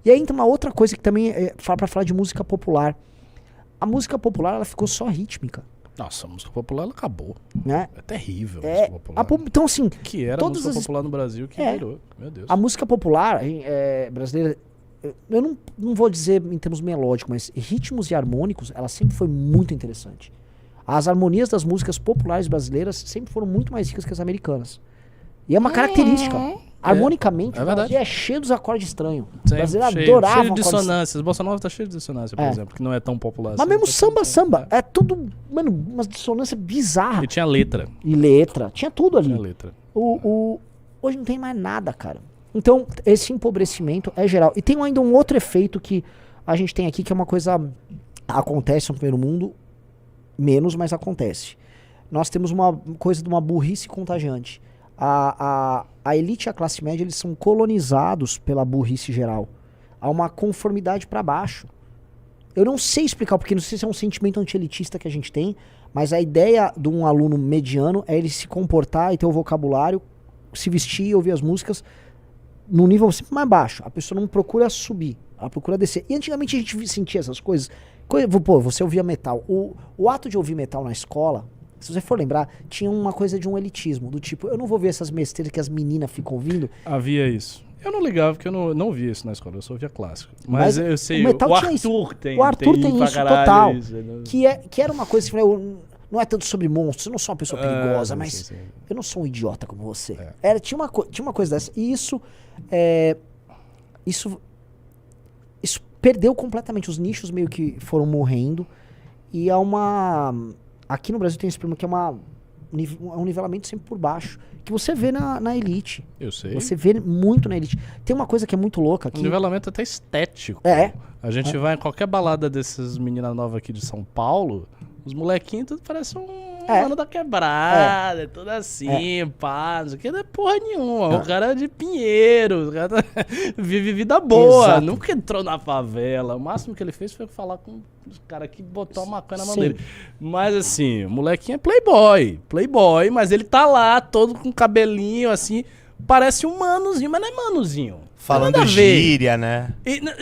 E aí entra uma outra coisa que também pra falar de música popular. A música popular, ela ficou só rítmica. Nossa, a música popular ela acabou. Né? É terrível a música popular. Então, assim... Que era a música popular no Brasil que virou. Meu Deus. A música popular brasileira, eu não vou dizer em termos melódicos, mas ritmos e harmônicos, ela sempre foi muito interessante. As harmonias das músicas populares brasileiras sempre foram muito mais ricas que as americanas. E é uma característica. Harmonicamente, o Brasil é cheio dos acordes estranhos. O brasileiro adorava cheio de dissonâncias. Bossa Nova tá cheio de dissonância, por exemplo, que não é tão popular. Mas mesmo samba. É tudo, mano, uma dissonância bizarra. E tinha letra. Tinha tudo ali. Tinha letra. Hoje não tem mais nada, cara. Então, esse empobrecimento é geral. E tem ainda um outro efeito que a gente tem aqui, que é uma coisa... Acontece no primeiro mundo, menos, mas acontece. Nós temos uma coisa de uma burrice contagiante. A elite e a classe média, eles são colonizados pela burrice geral. Há uma conformidade para baixo. Eu não sei explicar, porque não sei se é um sentimento anti-elitista que a gente tem, mas a ideia de um aluno mediano é ele se comportar e ter o vocabulário, se vestir e ouvir as músicas num nível sempre mais baixo. A pessoa não procura subir, ela procura descer. E antigamente a gente sentia essas coisas. Pô, você ouvia metal. O ato de ouvir metal na escola, se você for lembrar, tinha uma coisa de um elitismo, do tipo, eu não vou ver essas besteiras que as meninas ficam ouvindo. Havia isso. Eu não ligava, porque eu não via isso na escola, eu só ouvia clássico. Mas eu sei, o Arthur tem isso, total. Isso, que era uma coisa, não é tanto sobre monstros, eu não sou uma pessoa perigosa, mas eu não sou um idiota como você. Tinha uma coisa dessa, e isso perdeu completamente, os nichos meio que foram morrendo, e há aqui no Brasil tem esse problema que é um nivelamento sempre por baixo, que você vê na elite. Eu sei. Você vê muito na elite. Tem uma coisa que é muito louca aqui. Um nivelamento até estético. A gente vai em qualquer balada dessas meninas novas aqui de São Paulo, os molequinhos tudo parece um mano da quebrada, tudo assim, pá, não sei o que, não é porra nenhuma. O cara é de Pinheiro, o cara vive vida boa, exato. Nunca entrou na favela. O máximo que ele fez foi falar com os caras que botou uma maconha na mão dele. Mas assim, o molequinho é playboy, mas ele tá lá, todo com cabelinho assim, parece um manozinho, mas não é manozinho. Falando gíria, né?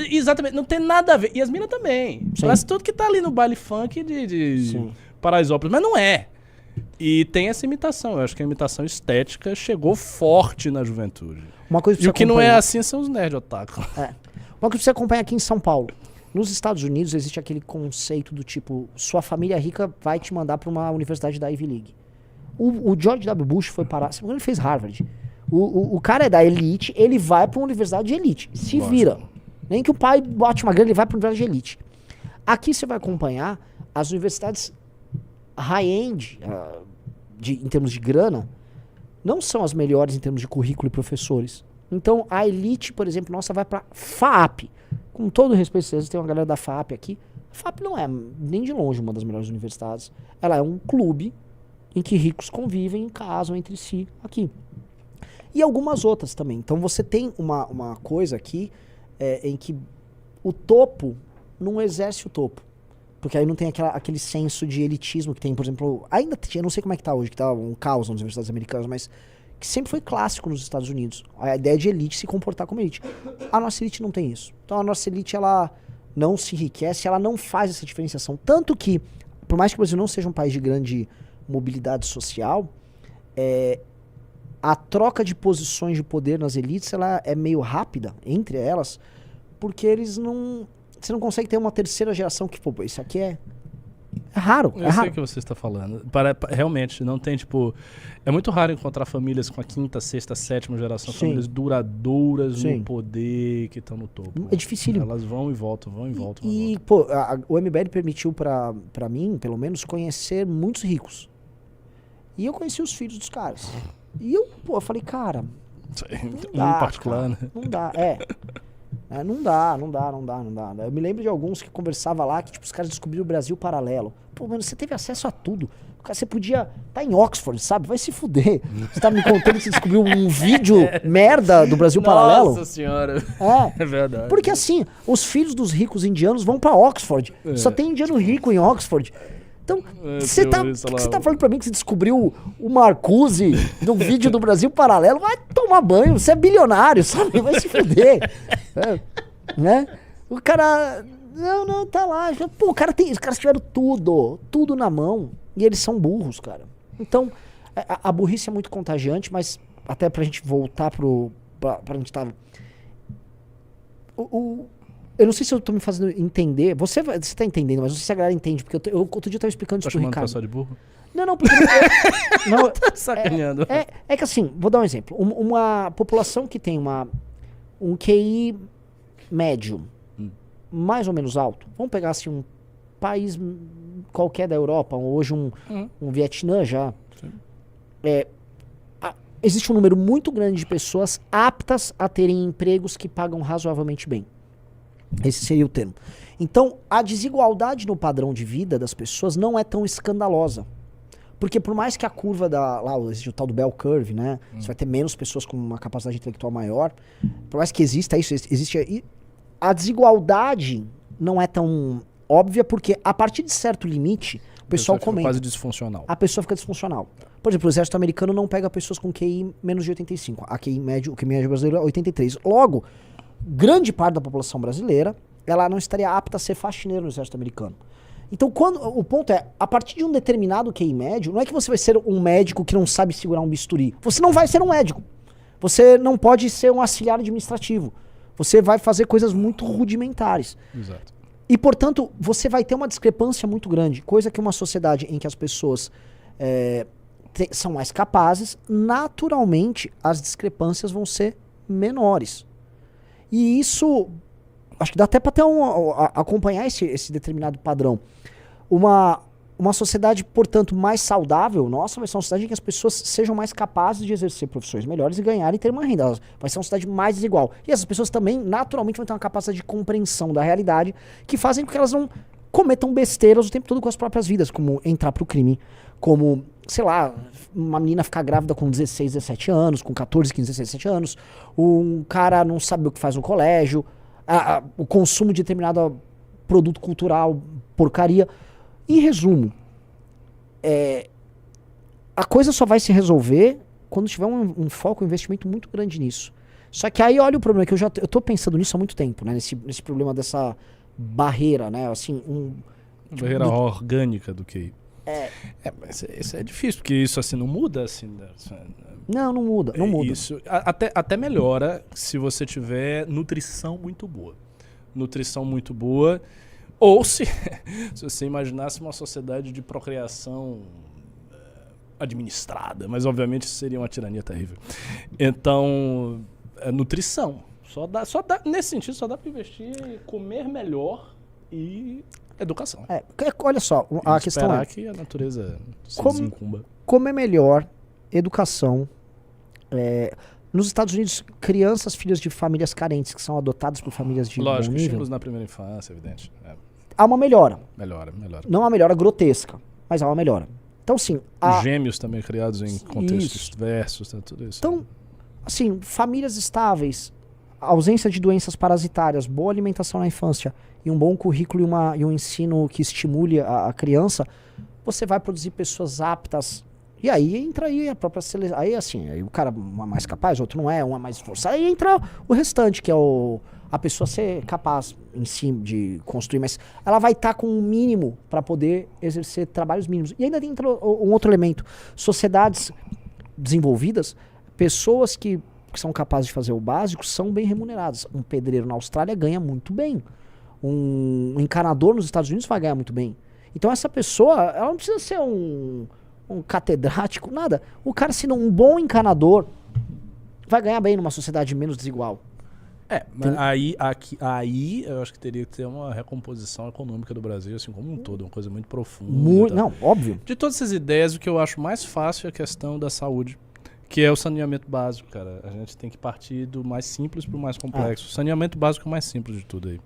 Exatamente, não tem nada a ver. E as minas também. Sim. Parece tudo que tá ali no baile funk de Paraisópolis, mas não é. E tem essa imitação. Eu acho que a imitação estética chegou forte na juventude. E o que não é assim são os nerd otaku. Uma coisa que você acompanha aqui em São Paulo. Nos Estados Unidos existe aquele conceito do tipo, sua família rica vai te mandar pra uma universidade da Ivy League. O George W. Bush foi parar... Ele fez Harvard. O cara é da elite, ele vai pra uma universidade de elite. Se vira. Nem que o pai bote uma grana, ele vai pra uma universidade de elite. Aqui você vai acompanhar as universidades high-end, em termos de grana, não são as melhores em termos de currículo e professores. Então, a elite, por exemplo, nossa, vai pra FAAP. Com todo respeito, vocês tem uma galera da FAAP aqui. A FAAP não é nem de longe uma das melhores universidades. Ela é um clube em que ricos convivem, casam entre si aqui. E algumas outras também. Então você tem uma coisa aqui em que o topo não exerce o topo. Porque aí não tem aquele senso de elitismo que tem, por exemplo... Ainda eu não sei como é que tá hoje, que tá um caos nas universidades americanas, mas que sempre foi clássico nos Estados Unidos. A ideia de elite se comportar como elite. A nossa elite não tem isso. Então a nossa elite, ela não se enriquece, ela não faz essa diferenciação. Tanto que, por mais que o Brasil não seja um país de grande mobilidade social, a troca de posições de poder nas elites, ela é meio rápida entre elas, porque eles não... Você não consegue ter uma terceira geração que, pô, isso aqui é raro. Eu sei o que você está falando. Realmente, não tem, tipo... É muito raro encontrar famílias com a quinta, sexta, sétima geração, famílias duradouras no poder, que estão no topo. É dificílimo. Elas vão e voltam. E pô, o MBL permitiu pra mim, pelo menos, conhecer muitos ricos. E eu conheci os filhos dos caras. E eu falei, cara... Em particular, né? Não dá, não dá. Eu me lembro de alguns que conversava lá, que tipo, os caras descobriram o Brasil paralelo. Pô, mano, você teve acesso a tudo. Você podia estar em Oxford, sabe? Vai se fuder. Você tá me contando que você descobriu um vídeo merda do Brasil paralelo? Nossa senhora. É verdade. Porque assim, os filhos dos ricos indianos vão pra Oxford. Só tem indiano rico em Oxford. Então, você tá falando pra mim que você descobriu o Marcuse do vídeo do Brasil Paralelo? Vai tomar banho, você é bilionário, sabe? Vai se fuder. Né? O cara... Não, tá lá. Pô, os caras tiveram tudo na mão. E eles são burros, cara. Então, a burrice é muito contagiante, mas até pra gente voltar pra gente tá... Eu não sei se eu tô me fazendo entender. Você tá entendendo, mas não sei se a galera entende. Porque outro dia eu tava explicando isso pro Ricardo. Tá chamando o pessoal de burro? Não, porque... não, tá sacaneando. É que assim, vou dar um exemplo. Uma população que tem um QI médio, mais ou menos alto. Vamos pegar assim um país qualquer da Europa, hoje um Vietnã já. Existe um número muito grande de pessoas aptas a terem empregos que pagam razoavelmente bem. Esse seria o termo. Então, a desigualdade no padrão de vida das pessoas não é tão escandalosa. Porque por mais que a curva existe o tal do bell curve, né? Você vai ter menos pessoas com uma capacidade intelectual maior. Por mais que exista isso, existe... A desigualdade não é tão óbvia, porque a partir de certo limite, o pessoal comenta. Quase disfuncional. A pessoa fica disfuncional. Por exemplo, o exército americano não pega pessoas com QI menos de 85. O QI médio brasileiro é 83. Logo, grande parte da população brasileira, ela não estaria apta a ser faxineiro no exército americano. Então, o ponto é, a partir de um determinado QI médio, não é que você vai ser um médico que não sabe segurar um bisturi. Você não vai ser um médico. Você não pode ser um auxiliar administrativo. Você vai fazer coisas muito rudimentares. Exato. E, portanto, você vai ter uma discrepância muito grande. Coisa que uma sociedade em que as pessoas são mais capazes, naturalmente, as discrepâncias vão ser menores. E isso... Acho que dá até para acompanhar esse determinado padrão. Uma sociedade, portanto, mais saudável, nossa, vai ser uma sociedade em que as pessoas sejam mais capazes de exercer profissões melhores e ganharem e ter uma renda. Vai ser uma sociedade mais desigual. E essas pessoas também, naturalmente, vão ter uma capacidade de compreensão da realidade que fazem com que elas não cometam besteiras o tempo todo com as próprias vidas, como entrar pro crime, como, sei lá, uma menina ficar grávida com 16, 17 anos, com 14, 15, 16, 17 anos, um cara não sabe o que faz no colégio, o consumo de determinado produto cultural, porcaria. Em resumo, a coisa só vai se resolver quando tiver um foco, um investimento muito grande nisso. Só que aí olha o problema, que eu tô pensando nisso há muito tempo, né? Nesse problema dessa barreira, né? Assim, barreira orgânica do QI. Mas isso é difícil, porque isso assim não muda assim. Não muda, não muda. Isso até melhora se você tiver nutrição muito boa. Nutrição muito boa. Ou se você imaginasse uma sociedade de procriação administrada, mas obviamente isso seria uma tirania terrível. Então, nutrição. Nesse sentido, só dá para investir em comer melhor e educação. Olha só, a questão esperar que a natureza se desencumba. Comer melhor, educação. Nos Estados Unidos, crianças, filhos de famílias carentes que são adotadas por famílias de bom nível. Estímulos na primeira infância, evidente. Há uma melhora. Melhora. Não é uma melhora grotesca, mas há uma melhora. Então, sim... Gêmeos também criados em contextos diversos, tudo isso. Então, assim, famílias estáveis, ausência de doenças parasitárias, boa alimentação na infância e um bom currículo e um ensino que estimule a criança, você vai produzir pessoas aptas. E aí entra aí a própria seleção. Aí assim, aí o cara um é mais capaz, o outro não é, um é mais esforçado. Aí entra o restante, que é a pessoa ser capaz em si de construir, mas ela vai estar com um mínimo para poder exercer trabalhos mínimos. E ainda entra um outro elemento. Sociedades desenvolvidas, pessoas que são capazes de fazer o básico são bem remuneradas. Um pedreiro na Austrália ganha muito bem. Um encanador nos Estados Unidos vai ganhar muito bem. Então essa pessoa, ela não precisa ser um catedrático, nada. O cara, sendo um bom encanador, vai ganhar bem numa sociedade menos desigual. Mas aí eu acho que teria que ter uma recomposição econômica do Brasil, assim como um todo, uma coisa muito profunda. Não, óbvio. De todas essas ideias, o que eu acho mais fácil é a questão da saúde, que é o saneamento básico, cara. A gente tem que partir do mais simples para o mais complexo. O saneamento básico é o mais simples de tudo aí.